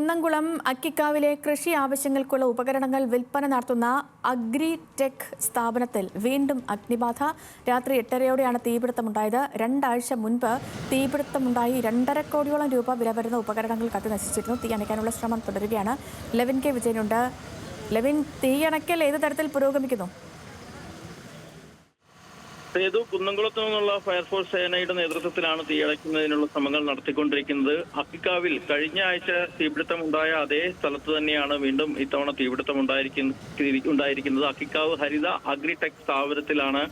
കുന്നംകുളം അക്കിക്കാവിലെ കൃഷി ആവശ്യങ്ങൾക്കുള്ള ഉപകരണങ്ങൾ വിൽപ്പന നടത്തുന്ന അഗ്രിടെക് സ്ഥാപനത്തിൽ വീണ്ടും അഗ്നിബാധ. രാത്രി 8:30-യോടെയാണ് തീപിടുത്തമുണ്ടായത്. 2 ആഴ്ച മുൻപ് തീപിടുത്തമുണ്ടായി 2.5 കോടിയോളം രൂപ വില വരുന്ന ഉപകരണങ്ങൾ കത്തിനശിച്ചിരുന്നു. തീ അണയ്ക്കാനുള്ള ശ്രമം തുടരുകയാണ്. ലെവിൻ കെ വിജയനുണ്ട്. ലെവിൻ, തീയണയ്ക്കൽ ഏത് തരത്തിൽ പുരോഗമിക്കുന്നു? കുന്നംകുളത്തു നിന്നുള്ള ഫയർഫോഴ്സ് സേനയുടെ നേതൃത്വത്തിലാണ് തീയണയ്ക്കുന്നതിനുള്ള ശ്രമങ്ങൾ നടത്തിക്കൊണ്ടിരിക്കുന്നത്. അക്കിക്കാവിൽ കഴിഞ്ഞ ആഴ്ച തീപിടുത്തമുണ്ടായ അതേ സ്ഥലത്ത് തന്നെയാണ് വീണ്ടും ഇത്തവണ തീപിടുത്തം ഉണ്ടായിരിക്കുന്നത്. അക്കിക്കാവ് ഹരിത അഗ്രിടെക് സ്ഥാപനത്തിലാണ്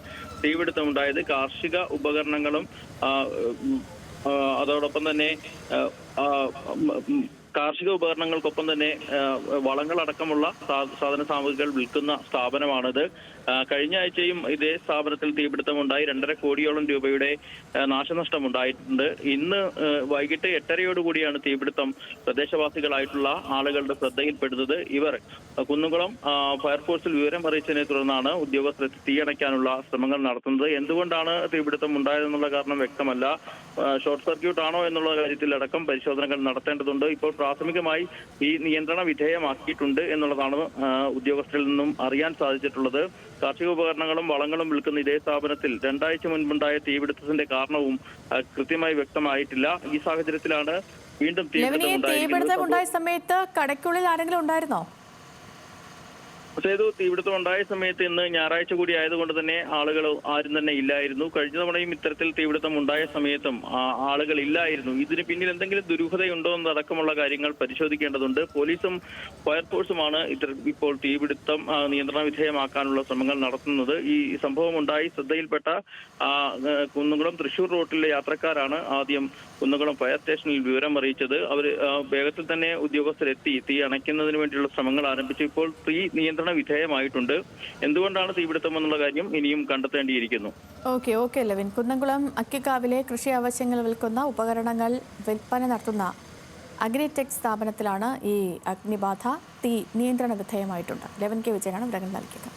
തീപിടുത്തമുണ്ടായത്. കാർഷിക ഉപകരണങ്ങളും അതോടൊപ്പം തന്നെ കാർഷിക ഉപകരണങ്ങൾക്കൊപ്പം തന്നെ വളങ്ങളടക്കമുള്ള സാധന സാമഗ്രികൾ വിൽക്കുന്ന സ്ഥാപനമാണിത്. കഴിഞ്ഞ ആഴ്ചയും ഇതേ സ്ഥാപനത്തിൽ തീപിടുത്തമുണ്ടായി 2.5 കോടിയോളം രൂപയുടെ നാശനഷ്ടം ഉണ്ടായിട്ടുണ്ട്. ഇന്ന് വൈകിട്ട് 8:30-യോടുകൂടിയാണ് തീപിടുത്തം പ്രദേശവാസികളായിട്ടുള്ള ആളുകളുടെ ശ്രദ്ധയിൽപ്പെടുന്നത്. ഇവർ കുന്നംകുളം ഫയർഫോഴ്സിൽ വിവരം അറിയിച്ചതിനെ തുടർന്നാണ് ഉദ്യോഗസ്ഥർ തീയണയ്ക്കാനുള്ള ശ്രമങ്ങൾ നടത്തുന്നത്. എന്തുകൊണ്ടാണ് തീപിടുത്തം ഉണ്ടായതെന്നുള്ള കാരണം വ്യക്തമല്ല. ഷോർട്ട് സർക്യൂട്ട് ആണോ എന്നുള്ള കാര്യത്തിൽ അടക്കം പരിശോധനകൾ നടത്തേണ്ടതുണ്ട്. ഇപ്പോൾ പ്രാഥമികമായി ഈ നിയന്ത്രണ വിധേയമാക്കിയിട്ടുണ്ട് എന്നുള്ളതാണ് ഉദ്യോഗസ്ഥരിൽ നിന്നും അറിയാൻ സാധിച്ചിട്ടുള്ളത്. കാർഷിക ഉപകരണങ്ങളും വളങ്ങളും വിൽക്കുന്ന ഇതേ സ്ഥാപനത്തിൽ 2 ആഴ്ച മുൻപുണ്ടായ തീപിടുത്തത്തിന്റെ കാരണവും കൃത്യമായി വ്യക്തമായിട്ടില്ല. ഈ സാഹചര്യത്തിലാണ് വീണ്ടും തീപിടുത്തമുണ്ടായ സമയത്ത് കടയ്ക്കുള്ളിൽ ആരെങ്കിലും ഉണ്ടായിരുന്നോ? തീപിടുത്തം ഉണ്ടായ സമയത്ത് ഇന്ന് ഞായറാഴ്ച കൂടി ആയതുകൊണ്ട് തന്നെ ആളുകൾ ആരും തന്നെ ഇല്ലായിരുന്നു. കഴിഞ്ഞ തവണയും ഇത്തരത്തിൽ തീപിടുത്തം ഉണ്ടായ സമയത്തും ആളുകൾ ഇല്ലായിരുന്നു. ഇതിന് പിന്നിൽ എന്തെങ്കിലും ദുരൂഹതയുണ്ടോ എന്നതടക്കമുള്ള കാര്യങ്ങൾ പരിശോധിക്കേണ്ടതുണ്ട്. പോലീസും ഫയർഫോഴ്സുമാണ് ഇപ്പോൾ തീപിടുത്തം നിയന്ത്രണ വിധേയമാക്കാനുള്ള ശ്രമങ്ങൾ നടത്തുന്നത്. ഈ സംഭവം ഉണ്ടായി ശ്രദ്ധയിൽപ്പെട്ട കുന്നംകുളം തൃശൂർ റൂട്ടിലെ യാത്രക്കാരാണ് ആദ്യം കുന്നംകുളം ഫയർ സ്റ്റേഷനിൽ വിവരം അറിയിച്ചത്. അവർ വേഗത്തിൽ തന്നെ ഉദ്യോഗസ്ഥരെത്തി തീ അണയ്ക്കുന്നതിന് വേണ്ടിയുള്ള ശ്രമങ്ങൾ ആരംഭിച്ചു. ഇപ്പോൾ തീ നിയന്ത്രണ വിധേയമായിട്ടുണ്ട്. എന്തുകൊണ്ടാണ് തീപിടുത്തം എന്നുള്ള കാര്യം ഇനിയും കണ്ടെത്തേണ്ടിയിരിക്കുന്നു. ഓക്കെ ലെവിൻ. കുന്നംകുളം അക്കിക്കാവിലെ കൃഷി ആവശ്യങ്ങൾ വിൽക്കുന്ന ഉപകരണങ്ങൾ വിൽപ്പന നടത്തുന്ന അഗ്രിടെക് സ്ഥാപനത്തിലാണ് ഈ അഗ്നിബാധ. തീ നിയന്ത്രണ വിധേയമായിട്ടുണ്ട്. ലെവിൻ കെ വിജയനാണ് വിവരങ്ങൾ നൽകിയത്.